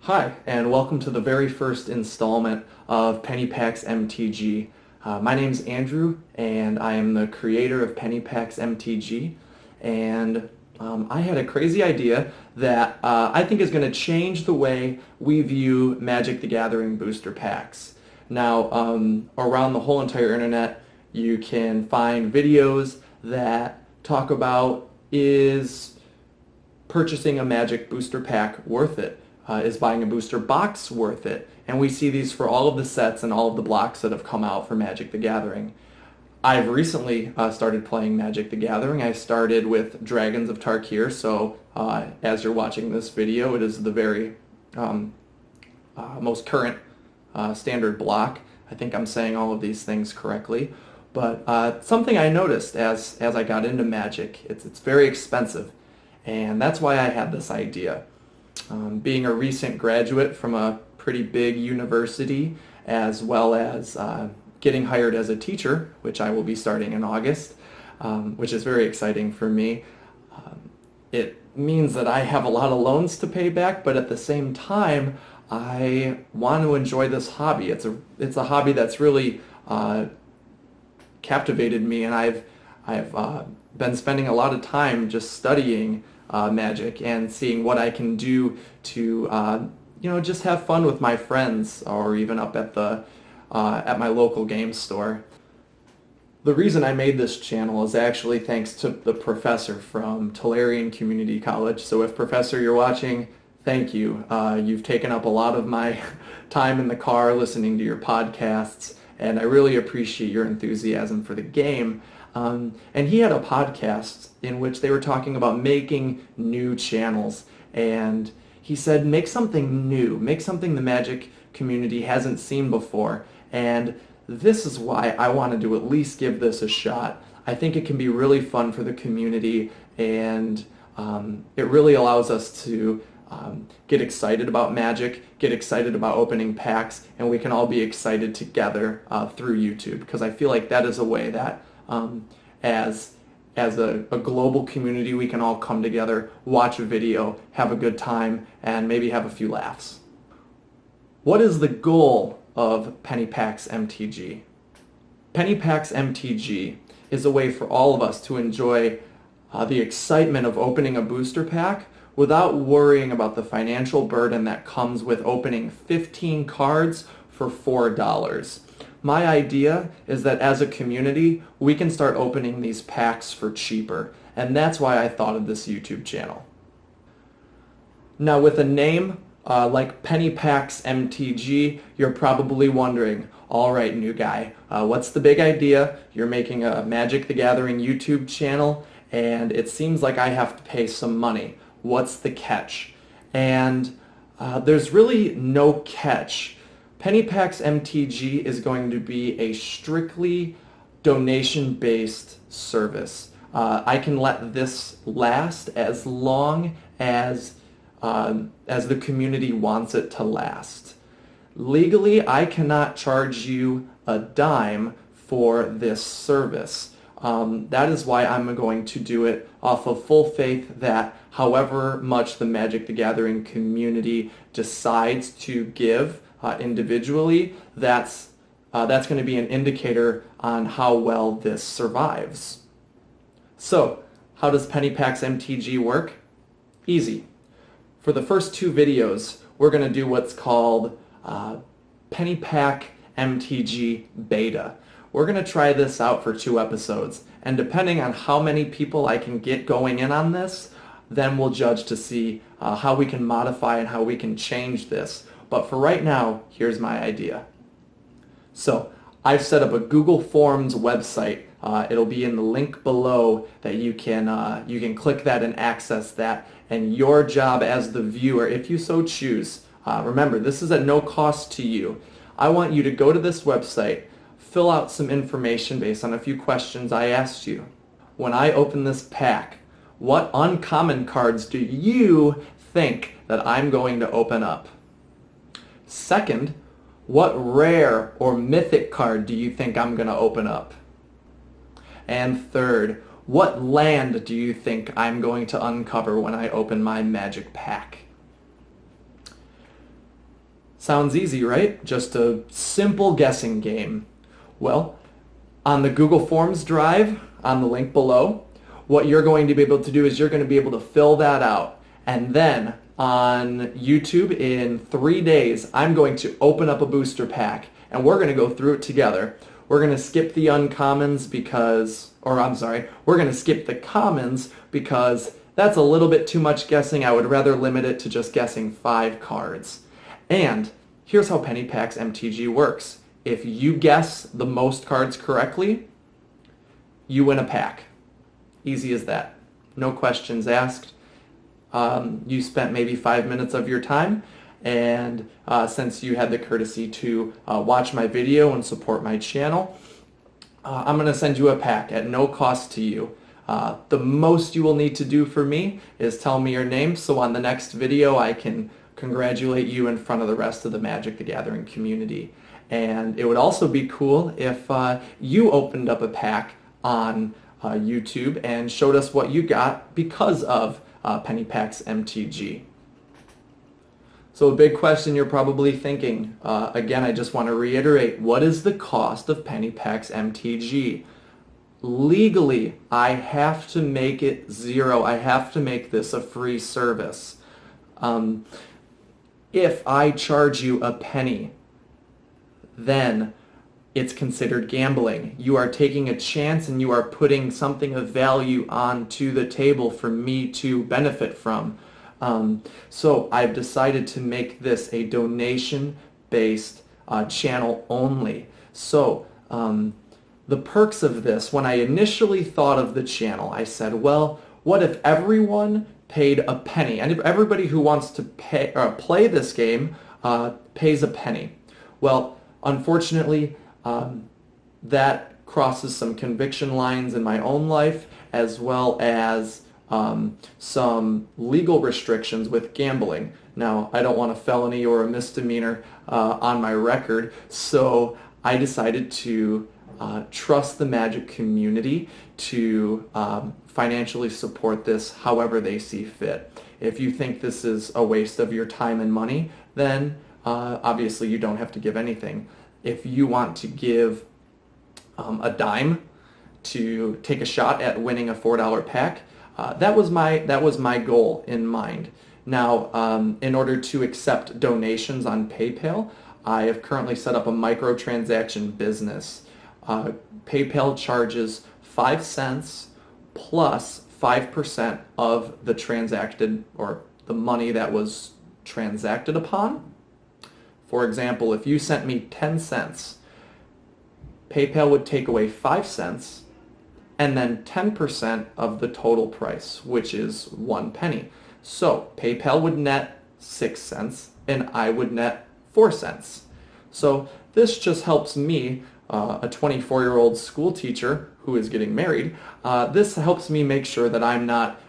Hi, and welcome to the very first installment of PennyPacksMTG. My name's Andrew, and I am the creator of PennyPacksMTG, and I had a crazy idea that I think is going to change the way we view Magic the Gathering booster packs. Now, around the whole entire internet, you can find videos that talk about, is purchasing a Magic booster pack worth it? Is buying a booster box worth it? And we see these for all of the sets and all of the blocks that have come out for Magic the Gathering. I've recently started playing Magic the Gathering. I started with Dragons of Tarkir, so as you're watching this video, it is the very most current standard block. I think I'm saying all of these things correctly. But something I noticed as I got into Magic, it's very expensive. And that's why I had this idea. Being a recent graduate from a pretty big university, as well as getting hired as a teacher, which I will be starting in August, which is very exciting for me. It means that I have a lot of loans to pay back, but at the same time, I want to enjoy this hobby. It's a hobby that's really captivated me, and I've been spending a lot of time just studying Magic and seeing what I can do to just have fun with my friends, or even up at the at my local game store. The reason I made this channel is actually thanks to the professor from Tolarian Community College. So if Professor, you're watching, thank you. You've taken up a lot of my time in the car listening to your podcasts, and I really appreciate your enthusiasm for the game. And he had a podcast in which they were talking about making new channels, and he said, make something new, make something the Magic community hasn't seen before, and this is why I wanted to at least give this a shot. I think it can be really fun for the community, and it really allows us to get excited about Magic, get excited about opening packs, and we can all be excited together through YouTube, because I feel like that is a way that as a global community, we can all come together, watch a video, have a good time, and maybe have a few laughs. What is the goal of PennyPacksMTG? PennyPacksMTG is a way for all of us to enjoy the excitement of opening a booster pack without worrying about the financial burden that comes with opening 15 cards for $4. My idea is that as a community, we can start opening these packs for cheaper, and that's why I thought of this YouTube channel. Now, with a name like PennyPacksMTG, you're probably wondering, all right, new guy, what's the big idea? You're making a Magic the Gathering YouTube channel, and it seems like I have to pay some money. What's the catch? And there's really no catch. PennyPacksMTG is going to be a strictly donation-based service. I can let this last as long as the community wants it to last. Legally, I cannot charge you a dime for this service. That is why I'm going to do it off of full faith that however much the Magic the Gathering community decides to give individually, that's going to be an indicator on how well this survives. So, how does PennyPacksMTG work? Easy. For the first two videos, we're going to do what's called PennyPackMTG Beta. We're going to try this out for 2 episodes, and depending on how many people I can get going in on this, then we'll judge to see how we can modify and how we can change this. But for right now, here's my idea. So, I've set up a Google Forms website. It'll be in the link below that you can click that and access that. And your job as the viewer, if you so choose, remember, this is at no cost to you. I want you to go to this website, fill out some information based on a few questions I asked you. When I open this pack, what uncommon cards do you think that I'm going to open up? Second, what rare or mythic card do you think I'm going to open up? And third, what land do you think I'm going to uncover when I open my Magic pack? Sounds easy, right? Just a simple guessing game. Well, on the Google Forms drive, on the link below, what you're going to be able to do is you're going to be able to fill that out. And then on YouTube in 3 days, I'm going to open up a booster pack and we're going to go through it together. We're going to skip the uncommons because, we're going to skip the commons because that's a little bit too much guessing. I would rather limit it to just guessing 5 cards. And here's how PennyPacksMTG works. If you guess the most cards correctly, you win a pack. Easy as that. No questions asked. You spent maybe 5 minutes of your time, and since you had the courtesy to watch my video and support my channel, I'm going to send you a pack at no cost to you. The most you will need to do for me is tell me your name, so on the next video I can congratulate you in front of the rest of the Magic the Gathering community. And it would also be cool if you opened up a pack on YouTube and showed us what you got because of PennyPacksMTG. So a big question you're probably thinking, again, I just want to reiterate, what is the cost of PennyPacksMTG? Legally, I have to make it zero. I have to make this a free service. If I charge you a penny, then it's considered gambling. You are taking a chance and you are putting something of value onto the table for me to benefit from. So I've decided to make this a donation-based channel only. So the perks of this, when I initially thought of the channel, I said, well, what if everyone paid a penny? And everybody who wants to play this game pays a penny. Well, unfortunately, that crosses some conviction lines in my own life, as well as some legal restrictions with gambling. Now, I don't want a felony or a misdemeanor on my record, so I decided to trust the Magic community to financially support this however they see fit. If you think this is a waste of your time and money, then obviously you don't have to give anything. If you want to give a dime to take a shot at winning a $4 pack, that was my goal in mind. Now, in order to accept donations on PayPal, I have currently set up a microtransaction business. PayPal charges 5 cents plus 5% of the transacted, or the money that was transacted upon. For example, if you sent me 10 cents, PayPal would take away 5 cents and then 10% of the total price, which is 1 penny. So PayPal would net 6 cents and I would net 4 cents. So this just helps me, a 24-year-old school teacher who is getting married, this helps me make sure that I'm not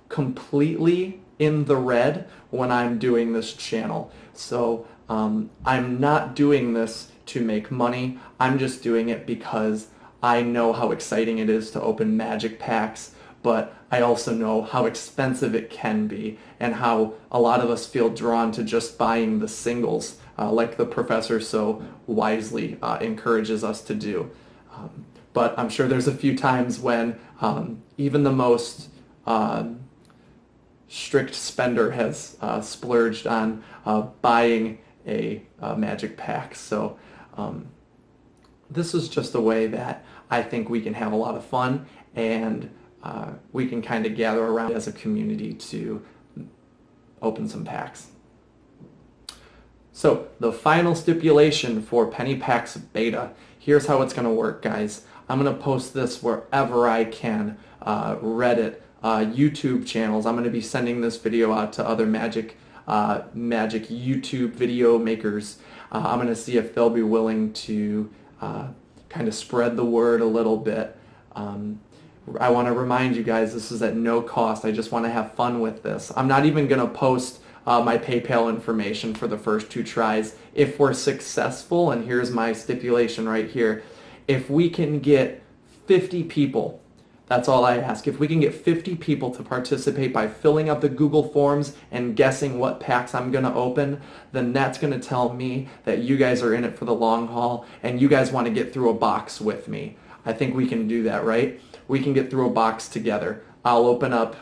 completely in the red when I'm doing this channel. So I'm not doing this to make money. I'm just doing it because I know how exciting it is to open Magic packs, but I also know how expensive it can be and how a lot of us feel drawn to just buying the singles, like the professor so wisely encourages us to do. But I'm sure there's a few times when even the most strict spender has splurged on buying a Magic pack. So this is just a way that I think we can have a lot of fun, and we can kind of gather around as a community to open some packs. So the final stipulation for Penny Packs Beta, here's how it's going to work, guys. I'm going to post this wherever I can, Reddit, YouTube channels. I'm going to be sending this video out to other Magic YouTube video makers. I'm going to see if they'll be willing to kind of spread the word a little bit. I want to remind you guys, this is at no cost. I just want to have fun with this. I'm not even going to post my PayPal information for the first 2 tries. If we're successful, and here's my stipulation right here, if we can get 50 people That's all I ask. If we can get 50 people to participate by filling out the Google Forms and guessing what packs I'm going to open, then that's going to tell me that you guys are in it for the long haul and you guys want to get through a box with me. I think we can do that, right? We can get through a box together. I'll open up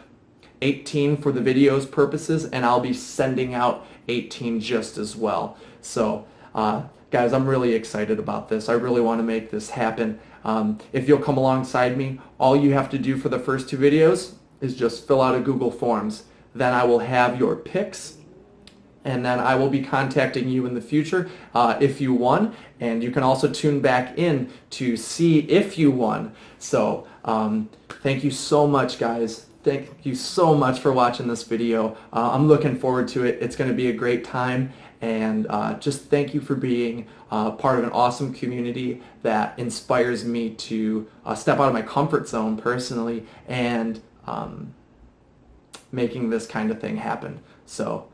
18 for the video's purposes, and I'll be sending out 18 just as well. So, guys, I'm really excited about this. I really want to make this happen. If you'll come alongside me, all you have to do for the first 2 videos is just fill out a Google Forms. Then I will have your picks, and then I will be contacting you in the future if you won, and you can also tune back in to see if you won. So thank you so much, guys. Thank you so much for watching this video. I'm looking forward to it. It's going to be a great time, and just thank you for being part of an awesome community that inspires me to step out of my comfort zone personally and making this kind of thing happen. So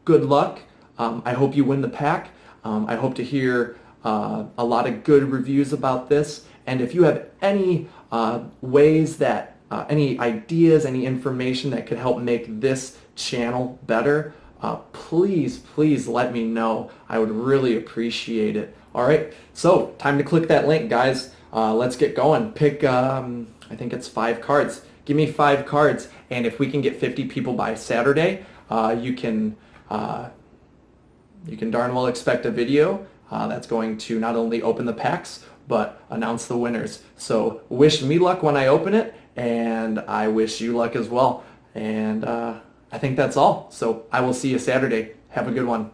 good luck. I hope you win the pack. I hope to hear a lot of good reviews about this, and if you have any ways that any ideas, any information that could help make this channel better, please let me know. I would really appreciate it. All right, so time to click that link, guys. Let's get going. Pick, I think it's 5 cards. Give me 5 cards, and if we can get 50 people by Saturday, you can darn well expect a video that's going to not only open the packs, but announce the winners. So wish me luck when I open it, and I wish you luck as well. And I think that's all. So I will see you Saturday. Have a good one.